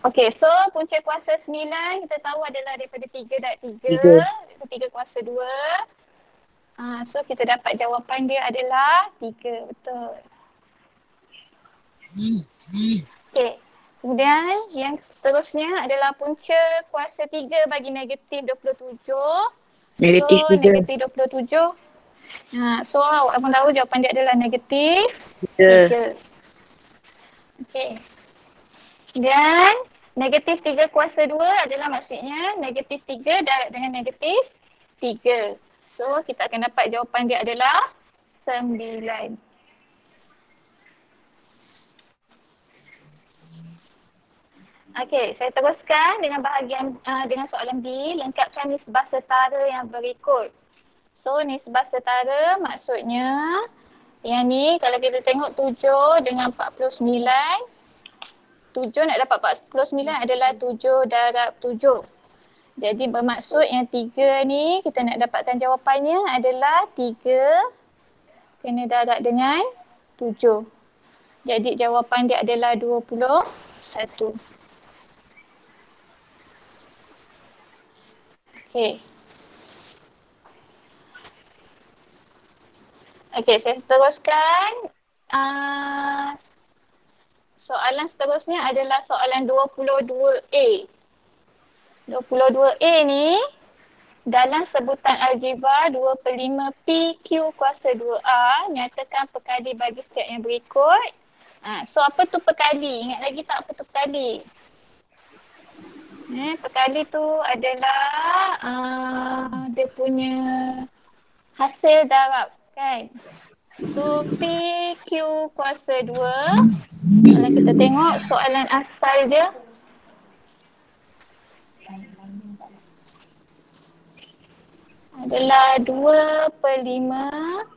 Okey, so punca kuasa 9 kita tahu adalah daripada 3 darab 3. 3. 3 kuasa 2. So kita dapat jawapan dia adalah 3. Betul. Okey. Kemudian yang seterusnya adalah punca kuasa 3 bagi negatif 27. Negatif So 3. negatif 27. So awak pun tahu jawapan dia adalah negatif 3. 3. Okey. Dan negatif 3 kuasa 2 adalah maksudnya negatif 3 darab dengan negatif 3. So kita akan dapat jawapan dia adalah 9. Okey, saya teruskan dengan bahagian dengan soalan B. Lengkapkan nisbah setara yang berikut. So nisbah setara maksudnya yang ni kalau kita tengok 7 dengan 49. 7 nak dapat 49 adalah 7 darab 7. Jadi bermaksud yang 3 ni kita nak dapatkan jawapannya adalah 3 kena darab dengan 7. Jadi jawapan dia adalah 21. Okey. Okey, saya teruskan. Soalan seterusnya adalah soalan 22A. 22A ni dalam sebutan algebra 2/5 PQ kuasa 2A nyatakan perkali bagi setiap yang berikut. So apa tu perkali? Ingat lagi tak apa tu perkali? Perkali tu adalah dia punya hasil darab kan. So PQ kuasa 2 kalau kita tengok soalan asal dia adalah 2/5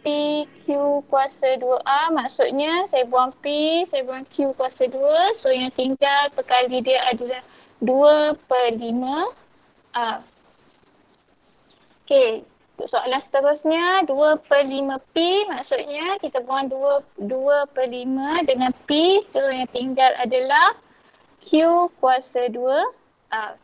PQ kuasa 2A. Maksudnya saya buang P, saya buang Q kuasa 2. So yang tinggal perkali dia adalah 2/5 A. Okey, soalan seterusnya 2/5 P maksudnya kita buang 2/5 dengan P. So yang tinggal adalah Q kuasa 2 A.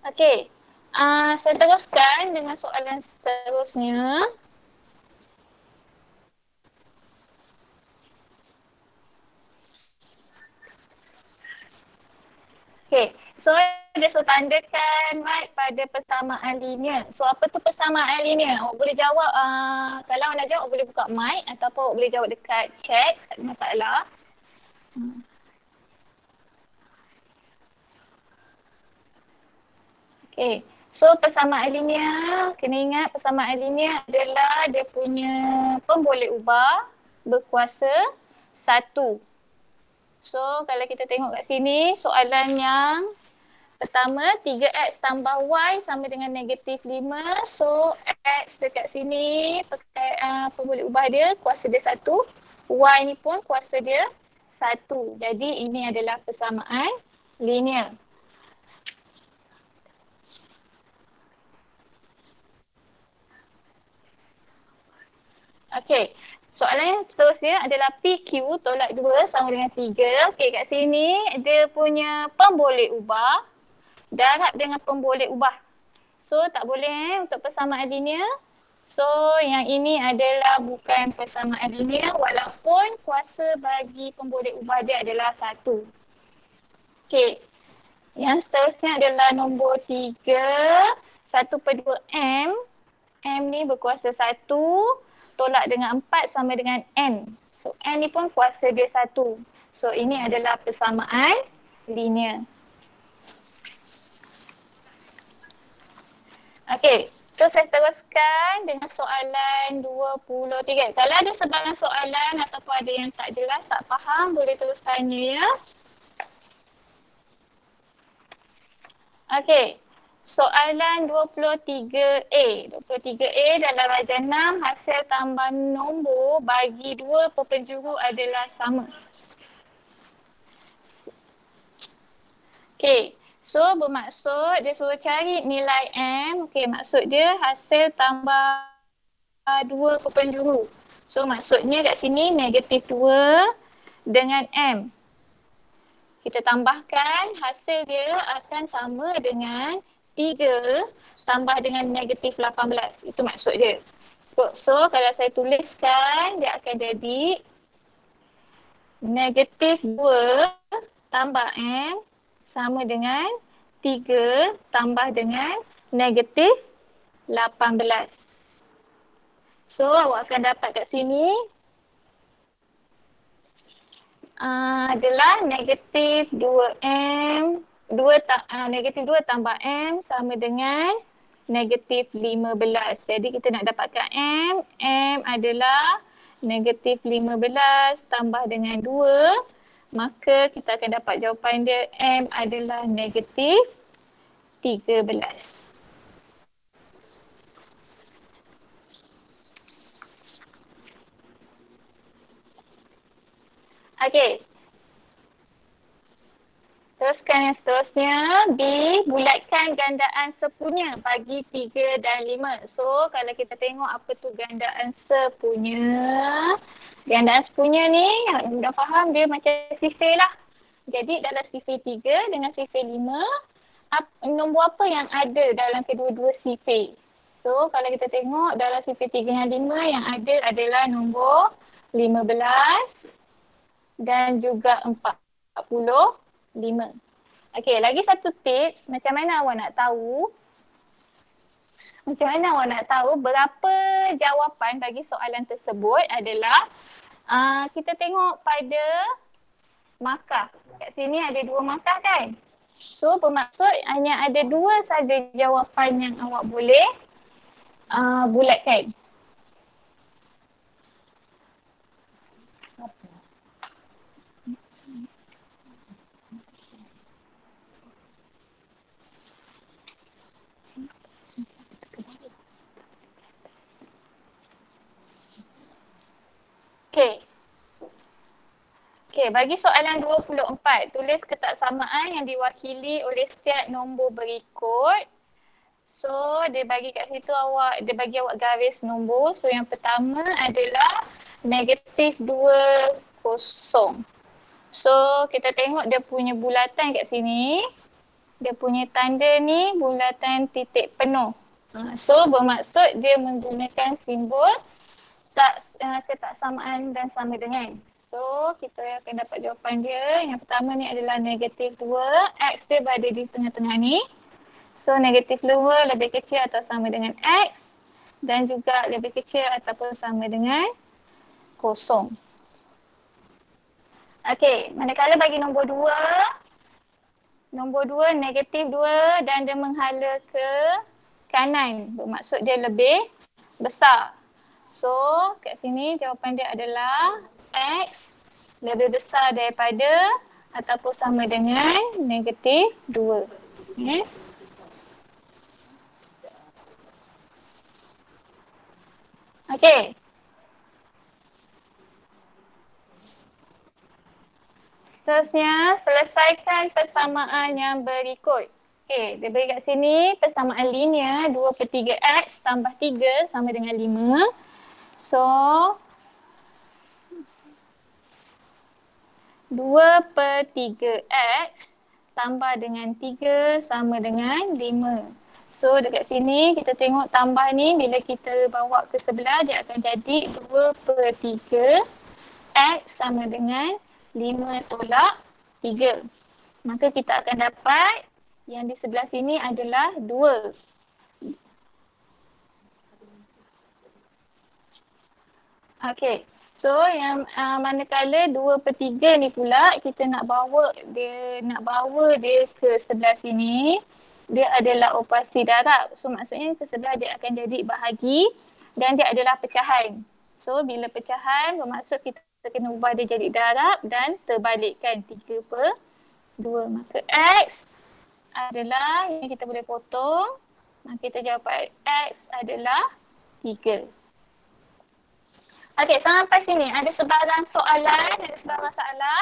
Okey, saya teruskan dengan soalan seterusnya. Okey, so dia so tandakan Mat pada persamaan linear. So apa tu persamaan linear? Awak boleh jawab, kalau awak nak jawab awak boleh buka mic ataupun awak boleh jawab dekat chat, tak ada masalah. Okey, so persamaan linear, kena ingat persamaan linear adalah dia punya pemboleh ubah berkuasa 1. So kalau kita tengok kat sini soalan yang pertama 3x tambah y sama dengan negatif 5. So x dekat sini pemboleh ubah dia kuasa dia 1. Y ni pun kuasa dia 1. Jadi ini adalah persamaan linear. Okey. Soalan yang seterusnya adalah PQ tolak 2 sama dengan 3. Okey, kat sini dia punya pemboleh ubah darab dengan pemboleh ubah. So tak boleh untuk persamaan linear. So yang ini adalah bukan persamaan linear walaupun kuasa bagi pemboleh ubah dia adalah 1. Okey. Yang seterusnya adalah nombor 3. 1/2M. M ni berkuasa 1. Tolak dengan 4 sama dengan N. So N ni pun kuasa dia 1. So ini adalah persamaan linear. Okey, so saya teruskan dengan soalan 23. Kalau ada sebarang soalan ataupun ada yang tak jelas, tak faham, boleh terus tanya ya. Okey, soalan 23A. 23A dalam rajah 6, hasil tambah nombor bagi dua penjuru adalah sama. Okey, so bermaksud dia suruh cari nilai M. Okey, maksud dia hasil tambah dua penjuru. So maksudnya kat sini negatif 2 dengan M. Kita tambahkan, hasil dia akan sama dengan 3 tambah dengan negatif 18. Itu maksud dia. So kalau saya tuliskan, dia akan jadi negatif 2 tambah M sama dengan 3 tambah dengan negatif 18. So awak akan dapat kat sini adalah negatif 2M, negatif 2 tambah M sama dengan negatif 15. Jadi kita nak dapatkan M. M adalah negatif 15 tambah dengan 2. Maka kita akan dapat jawapan dia M adalah negatif 13. Okey. Teruskan yang seterusnya. B, bulatkan gandaan sepunya bagi 3 dan 5. So, kalau kita tengok apa tu gandaan sepunya. Gandaan sepunya ni, yang dah faham dia macam sifir lah. Jadi, dalam sifir 3 dengan sifir 5, nombor apa yang ada dalam kedua-dua sifir? So, kalau kita tengok dalam sifir 3 dan 5, yang ada adalah nombor 15 dan juga 45. Okey, lagi satu tips. Macam mana awak nak tahu? Berapa jawapan bagi soalan tersebut adalah kita tengok pada markah. Kat sini ada 2 markah kan? So, bermaksud hanya ada 2 saja jawapan yang awak boleh bulatkan. Okey, bagi soalan 24, tulis ketaksamaan yang diwakili oleh setiap nombor berikut. So, dia bagi awak garis nombor. So, yang pertama adalah negatif 2, 0. So, kita tengok dia punya bulatan kat sini. Dia punya tanda ni bulatan titik penuh. So, bermaksud dia menggunakan simbol ketaksamaan dan sama dengan. So, kita akan dapat jawapan dia. Yang pertama ni adalah negatif 2. X dia berada di tengah-tengah ni. So, negatif 2 lebih kecil atau sama dengan X. Dan juga lebih kecil ataupun sama dengan 0. Okey, manakala bagi nombor 2. Nombor 2 negatif 2 dan dia menghala ke kanan. Bermaksud dia lebih besar. So, kat sini jawapan dia adalah X lebih besar daripada ataupun sama dengan negatif 2. Okay. Okey. Seterusnya, selesaikan persamaan yang berikut. Okey, dia beri kat sini persamaan linear 2/3x tambah 3 sama dengan 5. So, 2/3x tambah dengan 3 sama dengan 5. So, dekat sini kita tengok tambah ni bila kita bawa ke sebelah dia akan jadi 2/3 x sama dengan 5 tolak 3. Maka kita akan dapat yang di sebelah sini adalah 2. Okey. So, yang manakala 2/3 ni pula kita nak bawa dia ke sebelah sini, dia adalah operasi darab. So, maksudnya ke sebelah dia akan jadi bahagi dan dia adalah pecahan. So, bila pecahan bermaksud kita kena ubah dia jadi darab dan terbalikkan 3/2. Maka X adalah yang kita boleh potong. Kita jawapan X adalah 3. Okey, sampai sini. Ada sebarang soalan? Ada sebarang masalah?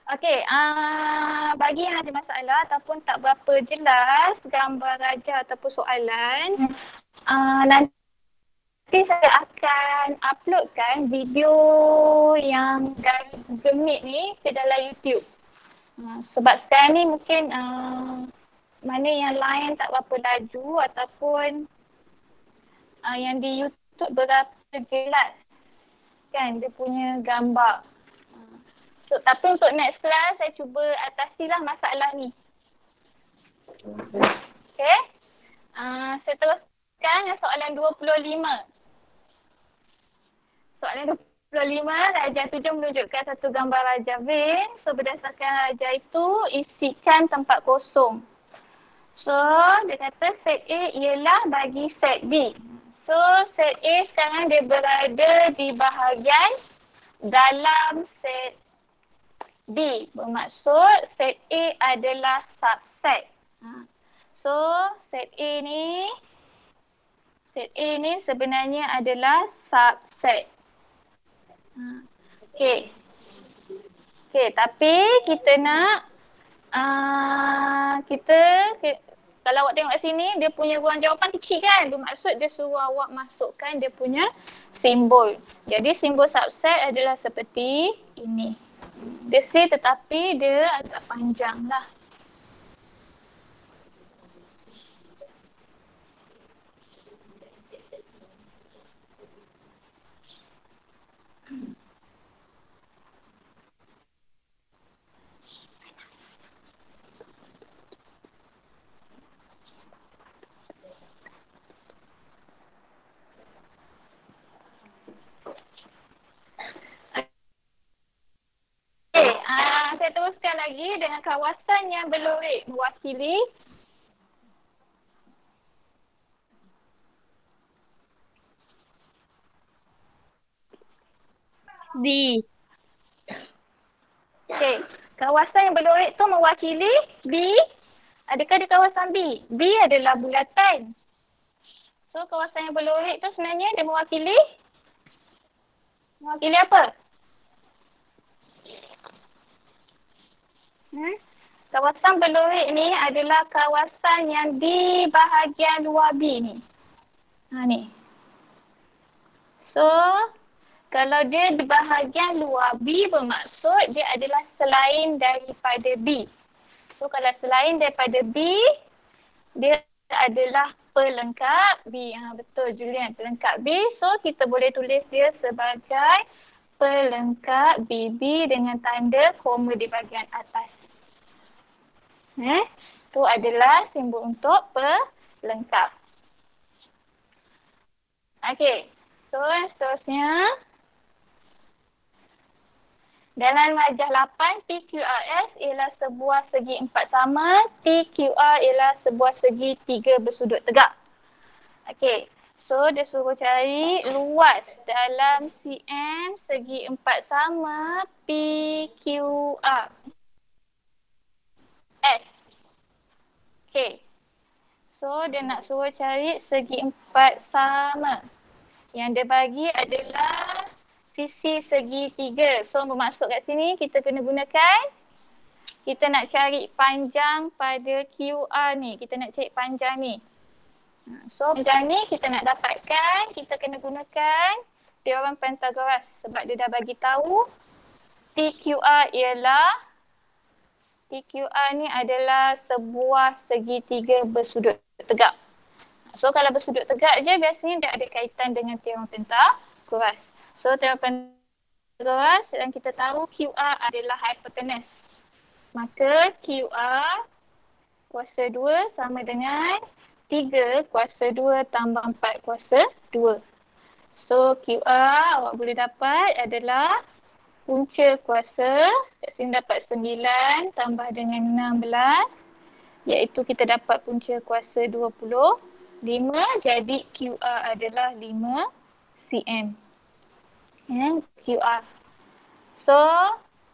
Okey, bagi yang ada masalah ataupun tak berapa jelas gambar raja ataupun soalan, nanti saya akan uploadkan video yang dari Google Meet ni ke dalam YouTube. Sebab sekarang ni mungkin mana yang lain tak berapa laju ataupun yang di YouTube berapa jelas kan dia punya gambar. So, tapi untuk next class, saya cuba atasilah masalah ni. Okay. Saya teruskan dengan soalan 25. Soalan 25, Raja 7 menunjukkan satu gambar Raja Vin. So, berdasarkan Raja itu, isikan tempat kosong. So, dia kata set A ialah bagi set B. So, set A sekarang dia berada di bahagian dalam set B. Bermaksud set A adalah subset. So, set A ni sebenarnya adalah subset. Okay, tapi kita nak kalau awak tengok kat sini, dia punya ruang jawapan kecil kan? Bermaksud dia suruh awak masukkan dia punya simbol. Jadi simbol subset adalah seperti ini. Dia C tetapi dia agak panjang lah. Saya teruskan lagi dengan kawasan yang berlorek mewakili D. Okey, kawasan yang berlorek tu mewakili B. Adakah di kawasan B? B adalah bulatan. So, kawasan yang berlorek tu sebenarnya dia mewakili apa? Kawasan berlorek ni adalah kawasan yang di bahagian luar B ni. Ni. So, kalau dia di bahagian luar B bermaksud dia adalah selain daripada B. So, kalau selain daripada B, dia adalah pelengkap B. Betul Julian, pelengkap B. So, kita boleh tulis dia sebagai pelengkap BB dengan tanda koma di bahagian atas. Itu adalah simbol untuk pelengkap. Okey. So, seterusnya. Dalam rajah 8, PQRS ialah sebuah segi empat sama. TQR ialah sebuah segi tiga bersudut tegak. Okey. So, dia suruh cari luas dalam CM segi empat sama PQR. S. Okay. So, dia nak suruh cari segi empat sama. Yang dia bagi adalah sisi segi tiga. So, bermaksud kat sini kita kena gunakan. Kita nak cari panjang pada QR ni. Kita nak cari panjang ni. So, panjang ni kita nak dapatkan. Kita kena gunakan teorem Pythagoras. Sebab dia dah bagi tahu PQR ni adalah sebuah segitiga bersudut tegak. So, kalau bersudut tegak je biasanya dia ada kaitan dengan teorem Pythagoras. So, teorem terus dan kita tahu QR adalah hypotenuse. Maka QR kuasa 2 sama dengan 3 kuasa 2 tambah 4 kuasa 2. So QR awak boleh dapat adalah punca kuasa, kat sini dapat 9 tambah dengan 16, iaitu kita dapat punca kuasa 25, jadi QR adalah 5 cm. QR. So,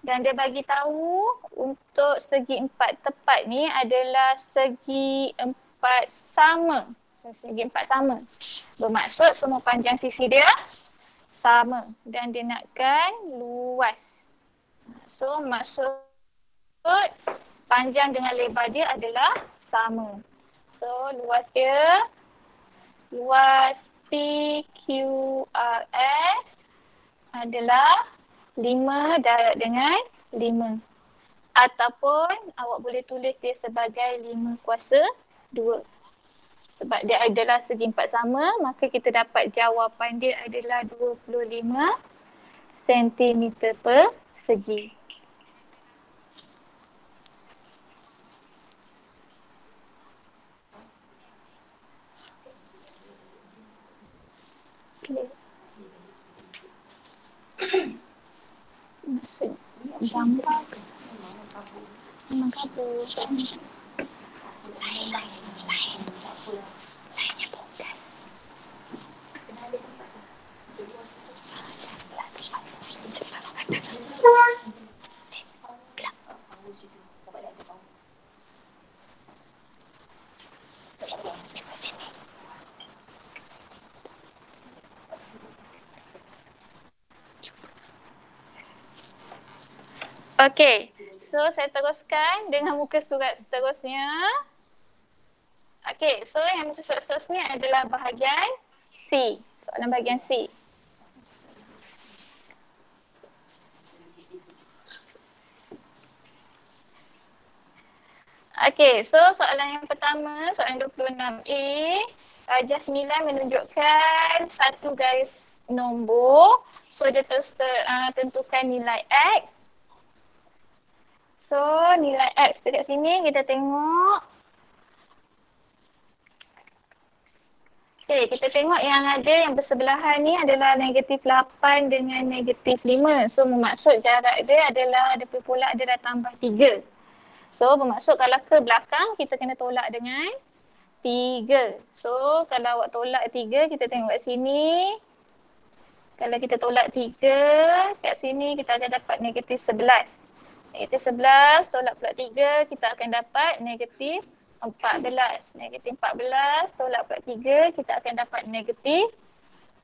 dan dia bagi tahu untuk segi 4 tepat ni adalah segi 4 sama. So, segi 4 sama. Bermaksud semua panjang sisi dia sama dan dia nakkan luas. So, maksud panjang dengan lebar dia adalah sama. So, luas dia, luas PQRS adalah 5 darab dengan 5. Ataupun awak boleh tulis dia sebagai 5 kuasa 2. Sebab dia adalah segi 4 sama, maka kita dapat jawapan dia adalah 25 cm per segi. Okay. Maksud gambar memang kabur. Lainnya podcast. Okey, so saya teruskan dengan muka surat seterusnya. Okey, so yang muka surat seterusnya adalah bahagian C. Soalan bahagian C. Okey, so soalan yang pertama, soalan 26A. Just nilai menunjukkan satu garis nombor. So dia terus tentukan nilai X. So nilai X dekat sini kita tengok. Okay, kita tengok yang ada yang bersebelahan ni adalah negatif 8 dengan negatif 5. So bermaksud jarak dia adalah, dia pula adalah tambah 3. So bermaksud kalau ke belakang kita kena tolak dengan 3. So kalau awak tolak 3, kita tengok kat sini. Kalau kita tolak 3, kat sini kita akan dapat negatif 11. Negatif 11, tolak pula 3, kita akan dapat negatif 14. Negatif 14, tolak pula 3, kita akan dapat negatif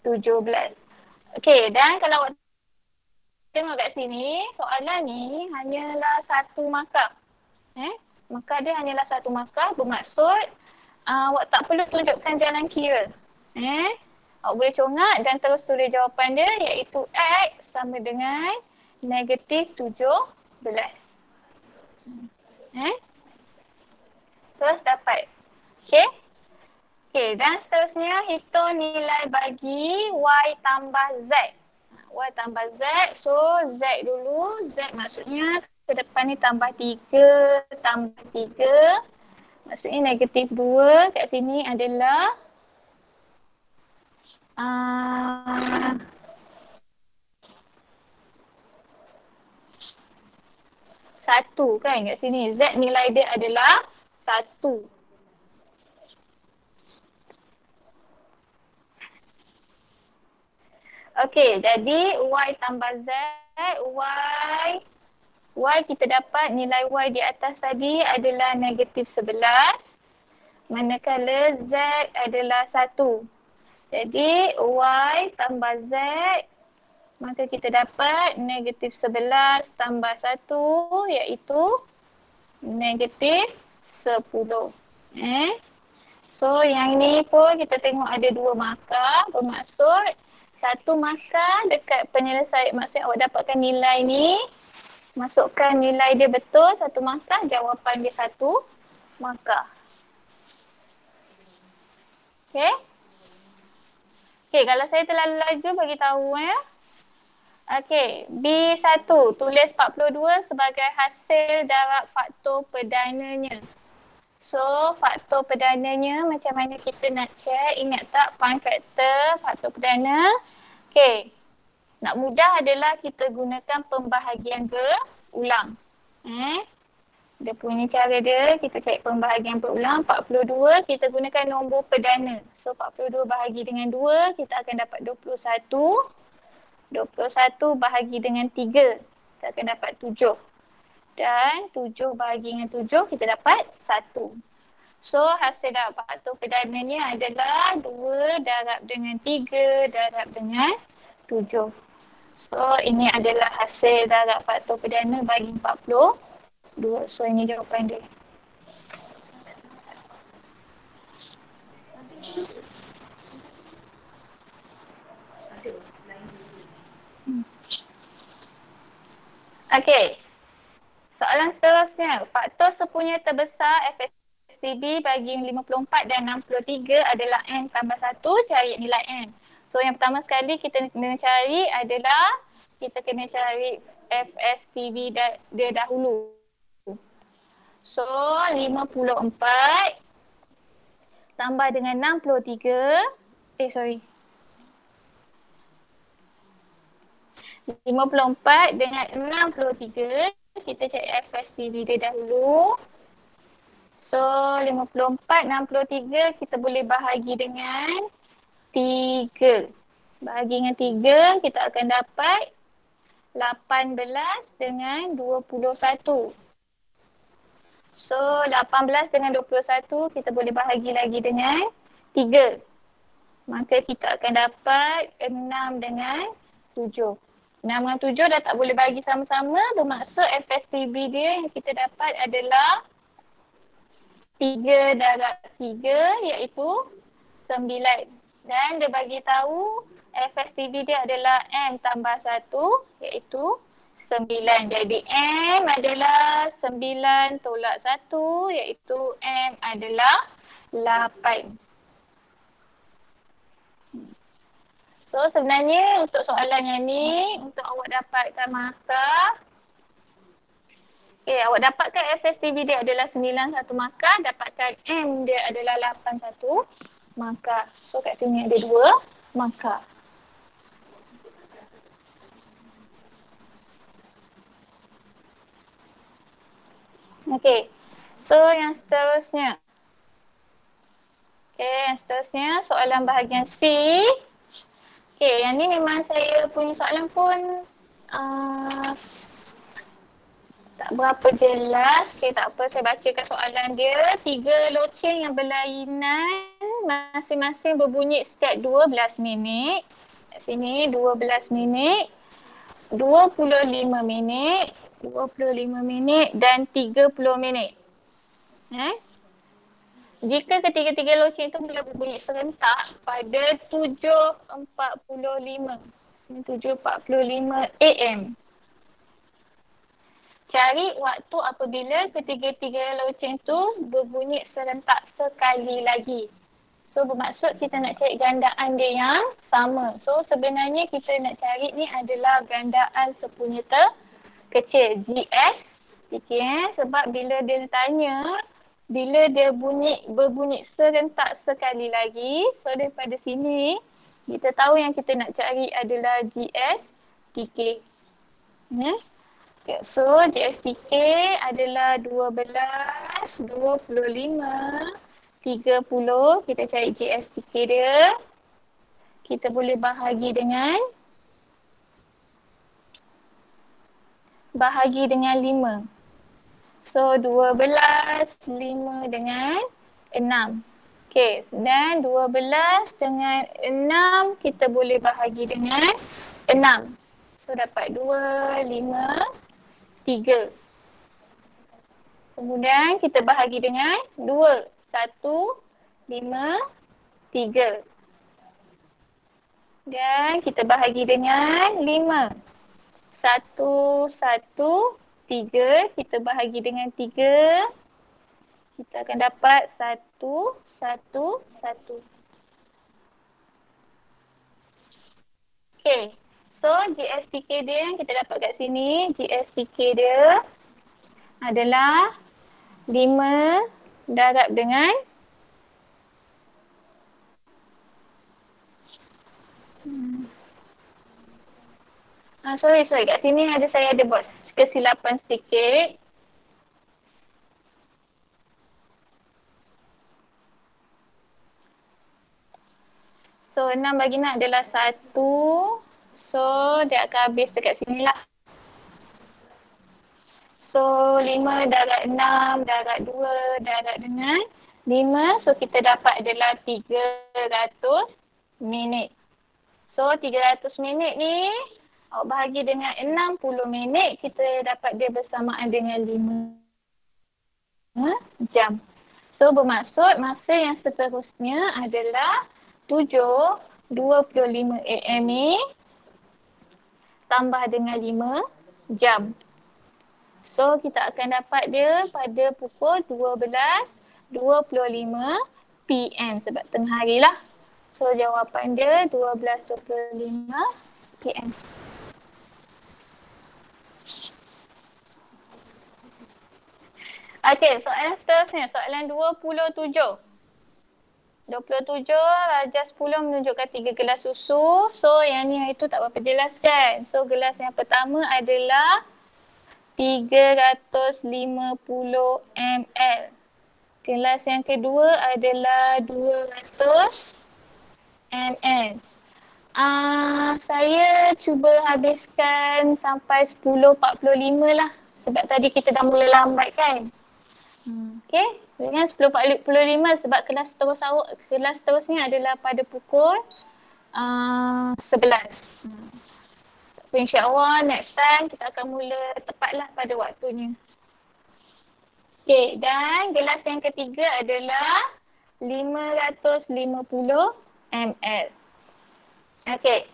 17. Okey, dan kalau awak tengok kat sini, soalan ni hanyalah satu markah. Markah dia hanyalah satu markah, bermaksud awak tak perlu tunjukkan jalan kira. Awak boleh congak dan terus tulis jawapan dia, iaitu X sama dengan negatif 17. Terus dapat. Okey. Okey, dan seterusnya hitung nilai bagi Y tambah Z. Y tambah Z, so Z dulu. Z maksudnya ke depan ni tambah 3, tambah 3. Maksudnya negatif 2 kat sini adalah satu kan kat sini. Z nilai dia adalah 1. Okey, jadi Y tambah Z, Y kita dapat nilai Y di atas tadi adalah negatif 11. Manakala Z adalah 1. Jadi Y tambah Z, maka kita dapat negatif 11 tambah 1, iaitu negatif 10. So yang ni pun kita tengok ada 2 markah, bermaksud satu markah dekat penyelesaian, maksudnya awak dapatkan nilai ni, masukkan nilai dia betul, satu markah, jawapan dia 1 markah. Okey. Okey, kalau saya terlalu laju bagi tahu Okey, B1 tulis 42 sebagai hasil darab faktor perdananya. So, faktor perdananya macam mana kita nak check? Ingat tak prime factor, faktor perdana? Okey, nak mudah adalah kita gunakan pembahagian berulang. Dia punya cara dia, kita cari pembahagian berulang. 42, kita gunakan nombor perdana. So, 42 bahagi dengan 2, kita akan dapat 21. 21 bahagi dengan 3, kita akan dapat 7. Dan 7 bahagi dengan 7, kita dapat 1. So, hasil darab faktor perdananya adalah 2 darab dengan 3 darab dengan 7. So, ini adalah hasil darab faktor perdana bagi 42. So, ini jawapan dia. Okey. Soalan seterusnya. Faktor sepunya terbesar FSTB bagi 54 dan 63 adalah N tambah 1. Cari nilai N. So, yang pertama sekali kita kena cari adalah kita kena cari FSTB dia dahulu. So, 54 tambah dengan 63. 54 dengan 63. Kita cari FSTB dia dahulu. So, 54, 63 kita boleh bahagi dengan 3. Bahagi dengan 3, kita akan dapat 18 dengan 21. So, 18 dengan 21 kita boleh bahagi lagi dengan 3. Maka kita akan dapat 6 dengan 7. 6 dengan 7 dah tak boleh bagi sama-sama. Bermaksud FSTB dia yang kita dapat adalah 3 darab 3 iaitu 9. Dan dia bagi tahu FSTB dia adalah M tambah 1 iaitu 9. Jadi M adalah 9 tolak 1 iaitu M adalah 8. So sebenarnya untuk soalan yang ni, untuk awak dapatkan markah, awak dapatkan FSTB dia adalah 9 satu markah, dapatkan M dia adalah 8 satu markah. So kat sini ada 2 markah. Okey. So yang seterusnya. Yang seterusnya soalan bahagian C. Yang ni memang saya punya soalan pun tak berapa jelas. Tak apa, saya bacakan soalan dia. 3 loceng yang berlainan masing-masing berbunyi setiap 12 minit. Kat sini 12 minit, 25 minit, 25 minit dan 30 minit. Jika ketiga-tiga loceng itu mula berbunyi serentak pada 7.45 AM. Cari waktu apabila ketiga-tiga loceng itu berbunyi serentak sekali lagi. So bermaksud kita nak cari gandaan dia yang sama. So sebenarnya kita nak cari ni adalah gandaan sepunya terkecil. GS. Sebab bila dia tanya, bila dia berbunyi serentak sekali lagi, so daripada sini kita tahu yang kita nak cari adalah GSTK. So GSTK adalah 12, 25, 30. Kita cari GSTK dia. Kita boleh bahagi dengan 5. So 12, 5 dengan 6. Dan 12 dengan 6 kita boleh bahagi dengan 6. So dapat 2, 5, 3. Kemudian kita bahagi dengan 2. 1, 5, 3. Dan kita bahagi dengan 5. 1, 1, 3. Kita bahagi dengan 3. Kita akan dapat 1, 1, 1. So So, GSTK dia yang kita dapat kat sini, GSTK dia adalah 5 darab dengan sorry. Kat sini saya ada buat kesilapan sedikit. So, 6 bagi 6 adalah 1. So, dia akan habis dekat sini lah. So, 5 darab 6 darab 2 darab dengan 5. So, kita dapat adalah 300 minit. So, 300 minit ni awak bahagi dengan 60 minit, kita dapat dia bersamaan dengan 5 jam. So, bermaksud masa yang seterusnya adalah 7.25 AM ni tambah dengan 5 jam. So, kita akan dapat dia pada pukul 12.25 PM sebab tengah hari lah. So, jawapan dia 12.25 PM. Okey, soalan seterusnya. Soalan 27. 27, darjah 10 menunjukkan 3 gelas susu. So, yang ni itu tak berapa jelas kan. So, gelas yang pertama adalah 350 ml. Gelas yang kedua adalah 200 ml. Saya cuba habiskan sampai 10.45 lah. Sebab tadi kita dah mula lambat kan. Okey, dengan 10.45 sebab kelas seterusnya adalah pada pukul 11. Tapi insya-Allah next time kita akan mula tepatlah pada waktunya. Okey, dan gelas yang ketiga adalah 550 ml. Okey.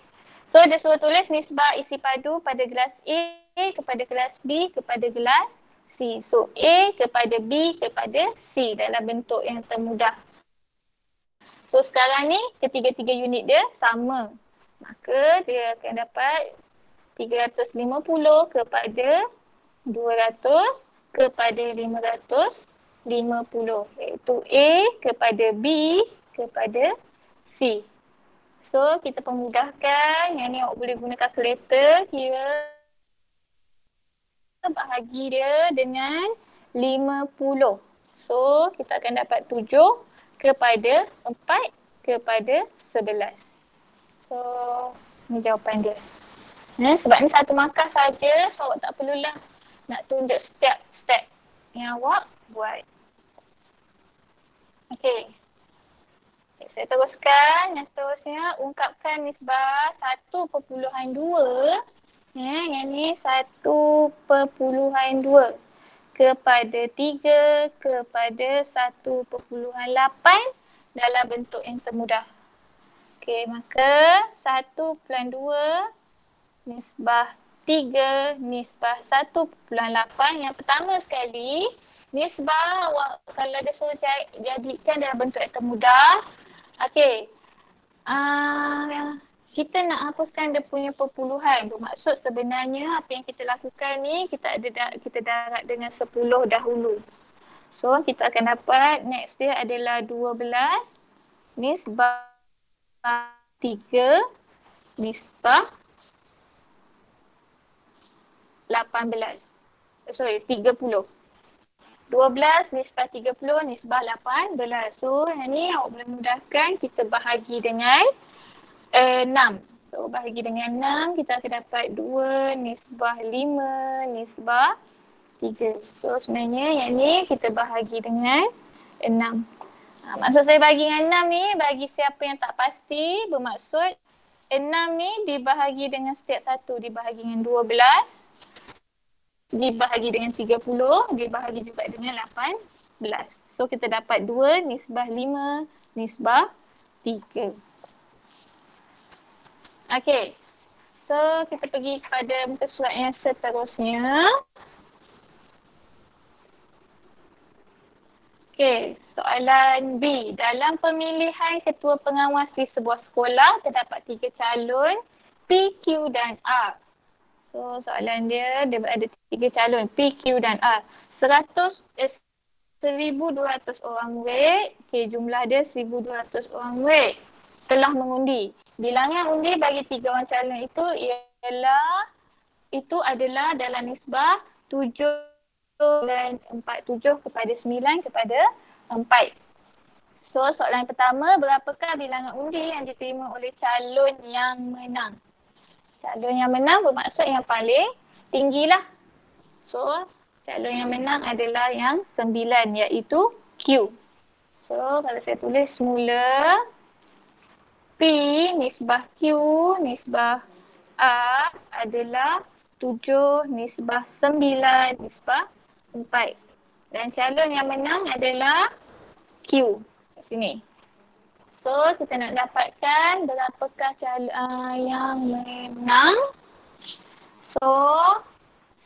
So dia suruh tulis nisbah isi padu pada gelas A kepada gelas B kepada gelas C. So, A kepada B kepada C dalam bentuk yang termudah. So, sekarang ni ketiga-tiga unit dia sama. Maka, dia akan dapat 350 kepada 200 kepada 550. Iaitu A kepada B kepada C. So, kita pemudahkan. Yang ni awak boleh guna kalkulator. Kira bahagi dia dengan 50. So, kita akan dapat 7 kepada 4 kepada 11. So, ni jawapan dia. Sebab ni satu markah saja, so awak tak perlulah nak tunjuk setiap step yang awak buat. Okey. Saya teruskan. Yang seterusnya, ungkapkan nisbah 1/2. Yang ni 1/2 kepada 3 kepada 1/8 dalam bentuk yang termudah. Okey, maka 1/2 nisbah 3 nisbah 1/8. Yang pertama sekali, nisbah awak kalau dia suruh jadikan dalam bentuk yang termudah. Okey. Kita nak hapuskan dia punya perpuluhan. Bermaksud sebenarnya apa yang kita lakukan ni, kita darab dengan 10 dahulu. So, kita akan dapat next dia adalah 12 nisbah 3 nisbah 18. 30. 12 nisbah 30 nisbah 18. So, yang ni awak boleh mudahkan kita bahagi dengan 6. So, bahagi dengan 6, kita akan dapat 2 nisbah 5 nisbah 3. So, sebenarnya yang ni kita bahagi dengan 6. Maksud saya bahagi dengan 6 ni, bagi siapa yang tak pasti, bermaksud 6 ni dibahagi dengan setiap satu. Dibahagi dengan 12, dibahagi dengan 30, dibahagi juga dengan 18. So, kita dapat 2 nisbah 5 nisbah 3. Okey. So, kita pergi kepada muka surat yang seterusnya. Okey, soalan B. Dalam pemilihan ketua pengawas di sebuah sekolah, terdapat 3 calon P, Q dan R. So soalan dia ada 3 calon P, Q dan R. 1,200 orang wait. Okay, jumlah dia 1,200 orang wait. Telah mengundi. Bilangan undi bagi 3 orang calon itu adalah dalam nisbah 7,47 kepada 9 kepada 4. So soalan pertama, berapakah bilangan undi yang diterima oleh calon yang menang? Calon yang menang bermaksud yang paling tinggilah. So calon yang menang adalah yang 9 iaitu Q. So kalau saya tulis semula P nisbah Q nisbah R adalah 7 nisbah 9 nisbah 4. Dan calon yang menang adalah Q. Kat sini. So kita nak dapatkan berapakah calon yang menang. So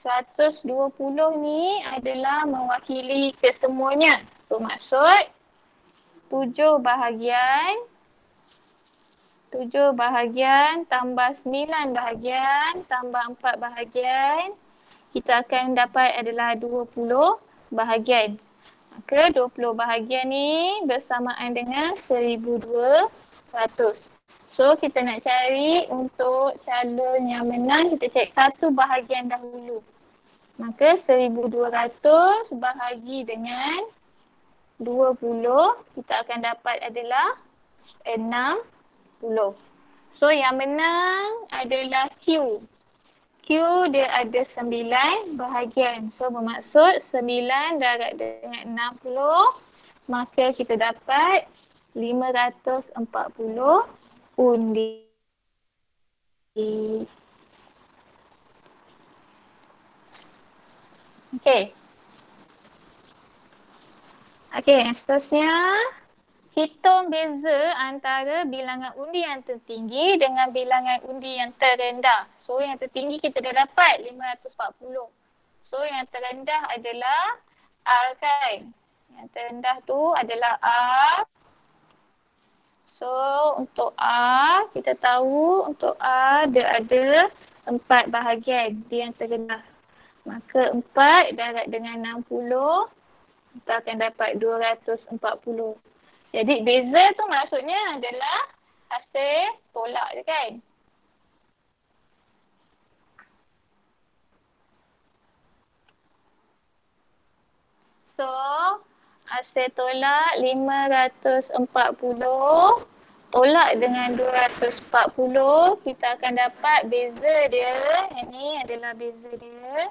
120 ni adalah mewakili kesemuanya. Bermaksud 7 bahagian tambah 9 bahagian tambah 4 bahagian. Kita akan dapat adalah 20 bahagian. Maka 20 bahagian ni bersamaan dengan 1,200. So kita nak cari untuk calon yang menang, kita cari satu bahagian dahulu. Maka 1,200 bahagi dengan 20, kita akan dapat adalah 60. So yang menang adalah Q. Q dia ada 9 bahagian. So bermaksud 9 darab dengan 60, maka kita dapat 540 undi. Okey. Okey, yang seterusnya, hitung beza antara bilangan undi yang tertinggi dengan bilangan undi yang terendah. So yang tertinggi kita dah dapat 540. So yang terendah adalah R kan. Yang terendah tu adalah R. So untuk R, kita tahu untuk R dia ada 4 bahagian. Dia yang terendah. Maka 4 darab dengan 60, kita akan dapat 240. Jadi beza tu maksudnya adalah hasil tolak je kan. So hasil tolak 540 tolak dengan 240, kita akan dapat beza dia. Ini adalah beza dia,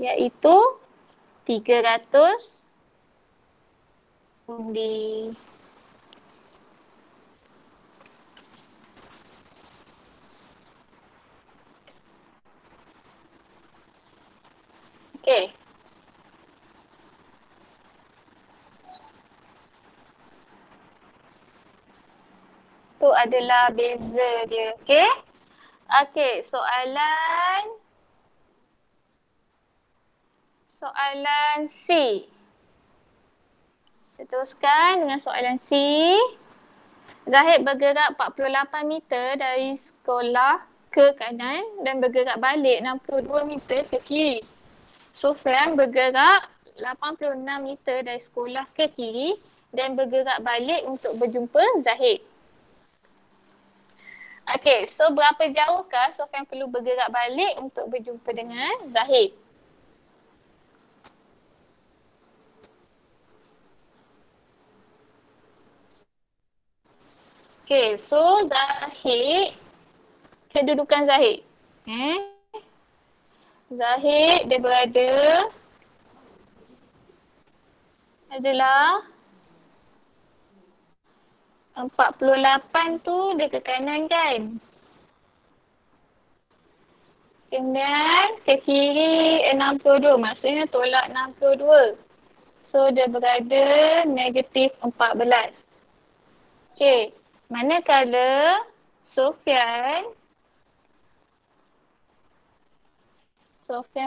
iaitu 300 undi. Okey. Tu adalah beza dia. Okey. Okey, soalan C. Kita teruskan dengan soalan C. Zahid bergerak 48 meter dari sekolah ke kanan dan bergerak balik 62 meter ke kiri. Sofyan bergerak 86 meter dari sekolah ke kiri dan bergerak balik untuk berjumpa Zahid. Okey, so berapa jauhkah Sofyan perlu bergerak balik untuk berjumpa dengan Zahid? Okey, so Zahid, kedudukan Zahid. Zahid dia berada adalah 48 tu dia ke kanan kan. Kemudian ke kiri 62, maksudnya tolak 62. So dia berada negatif 14. Okey, manakala Sofyan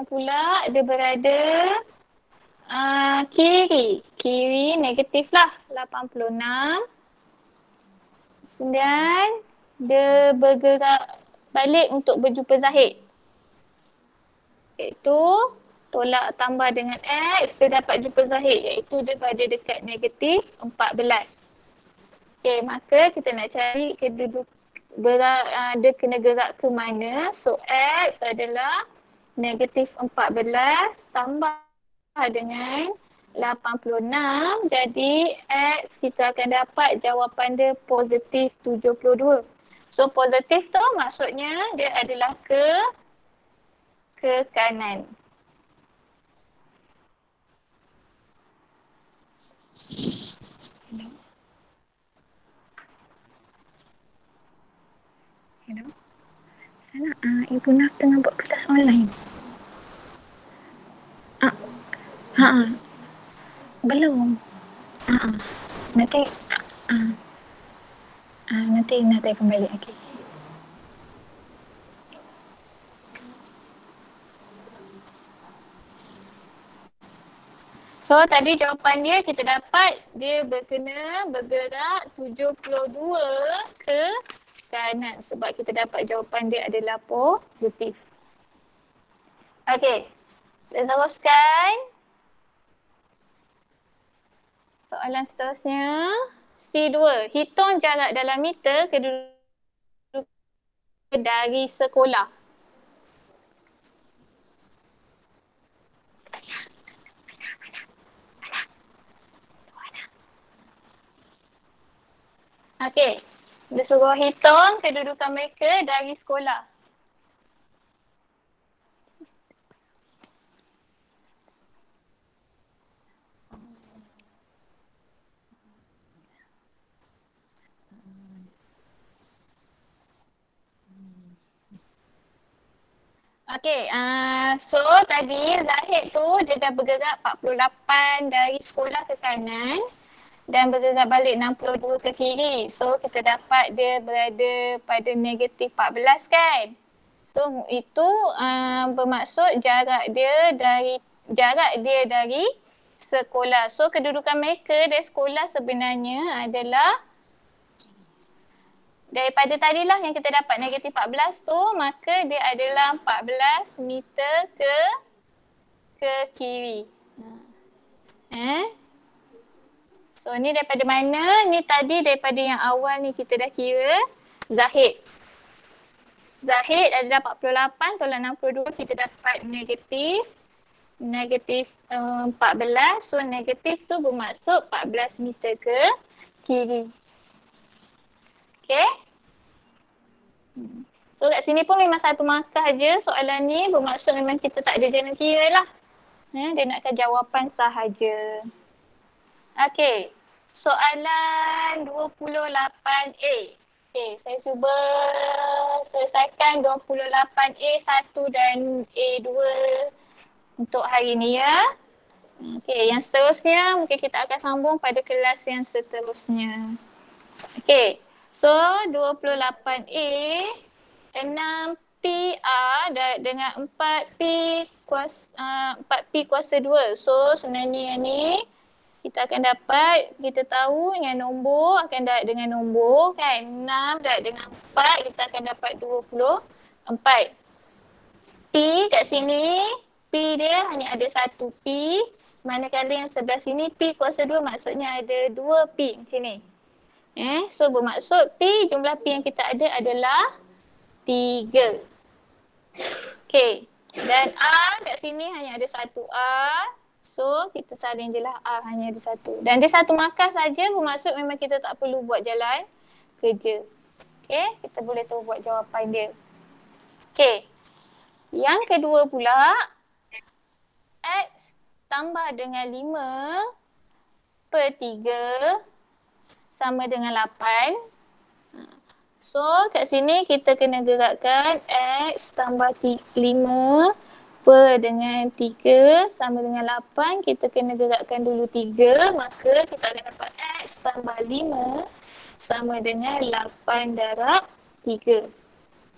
pula dia berada kiri. Kiri negatif lah 86. Dan dia bergerak balik untuk berjumpa Zahid. Iaitu tolak tambah dengan X, dia dapat jumpa Zahid. Iaitu dia berada dekat negatif 14. Okay, maka kita nak cari keduduk dia kena gerak ke mana. So, X adalah negatif 14 tambah dengan 86. Jadi, X kita akan dapat jawapan dia positif 72. So, positif tu maksudnya dia adalah ke kanan. Hello. Sana, Ibu Naf tengah buat kelas online. Belum. Nanti nanti akan balik lagi. So tadi jawapan dia kita dapat dia bergerak 72 ke kanan sebab kita dapat jawapan dia adalah positif. Okey. Kita teruskan. Soalan seterusnya. C2. Hitung jarak dalam meter kedudukan dari sekolah. Okey. Dia suruh hitung kedudukan mereka dari sekolah. Okey, so tadi Zahid tu dia dah bergerak 48 dari sekolah ke kanan dan bergerak balik 62 ke kiri. So kita dapat dia berada pada negatif 14 kan. So itu bermaksud jarak dia dari sekolah. So kedudukan mereka dari sekolah sebenarnya adalah daripada tadilah yang kita dapat negatif 14 tu, maka dia adalah 14 meter ke kiri. So ni daripada mana? Ni tadi daripada yang awal ni kita dah kira Zahid. Zahid adalah 48 tolak 62, kita dapat negatif 14. So negatif tu bermaksud 14 meter ke kiri. Okay. So kat sini pun memang satu markah je soalan ni, bermaksud memang kita tak ada jalan kira lah. Dia nakkan jawapan sahaja. Okay. Soalan 28A. Okay, saya cuba selesaikan 28A 1 dan A2 untuk hari ni ya. Okay, yang seterusnya mungkin kita akan sambung pada kelas yang seterusnya. Okay. So 28A 6PR dengan 4P kuasa 2. So sebenarnya yang ni kita akan dapat, kita tahu yang nombor akan dapat dengan nombor kan. 6 dapat dengan 4, kita akan dapat 24. P kat sini, P dia hanya ada 1 P. Manakala yang sebelah sini P kuasa 2 maksudnya ada 2 P macam ni. So bermaksud P, jumlah P yang kita ada adalah 3. Okay. Dan R kat sini hanya ada 1 R. So kita salin je lah R hanya ada 1. Dan dia satu markah saja, bermaksud memang kita tak perlu buat jalan kerja. Okay. Kita boleh tahu buat jawapan dia. Okay. Yang kedua pula, X tambah dengan 5 per 3 sama dengan 8. So kat sini kita kena gerakkan X tambah 5 per dengan 3 sama dengan 8. Kita kena gerakkan dulu 3. Maka kita akan dapat X tambah 5 sama dengan 8 darab 3.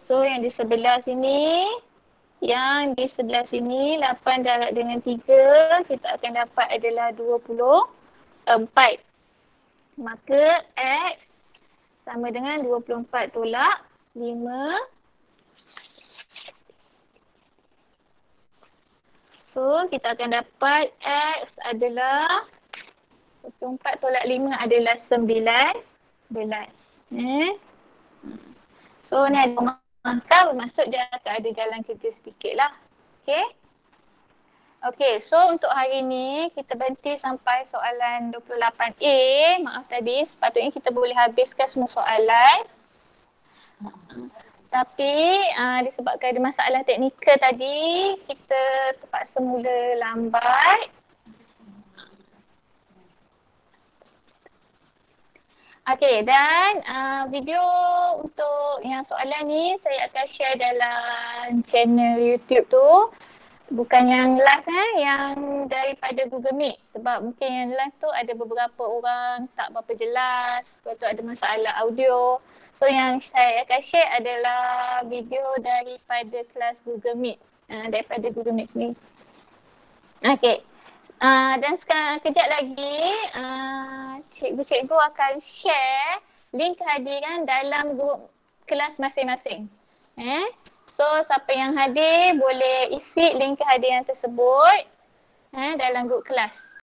So yang di sebelah sini, 8 darab dengan 3, kita akan dapat adalah 24. Maka X sama dengan 24 tolak 5. So, kita akan dapat X adalah 24 tolak 5 adalah 19. So, ni ada angka bermaksud dia akan ada jalan kerja sedikit lah. Okay. Okay, so untuk hari ni kita berhenti sampai soalan 28A. Maaf tadi, sepatutnya kita boleh habiskan semua soalan. Tapi disebabkan ada masalah teknikal tadi, kita terpaksa mula lambat. Okay, dan video untuk yang soalan ni saya akan share dalam channel YouTube tu. Bukan yang live yang daripada Google Meet. Sebab mungkin yang live tu ada beberapa orang tak berapa jelas. Lepas tu ada masalah audio. So yang saya akan share adalah video daripada kelas Google Meet. Daripada Google Meet ni. Okay. Dan sekarang kejap lagi cikgu-cikgu akan share link kehadiran dalam grup kelas masing-masing. So siapa yang hadir boleh isi link kehadiran tersebut dalam grup kelas.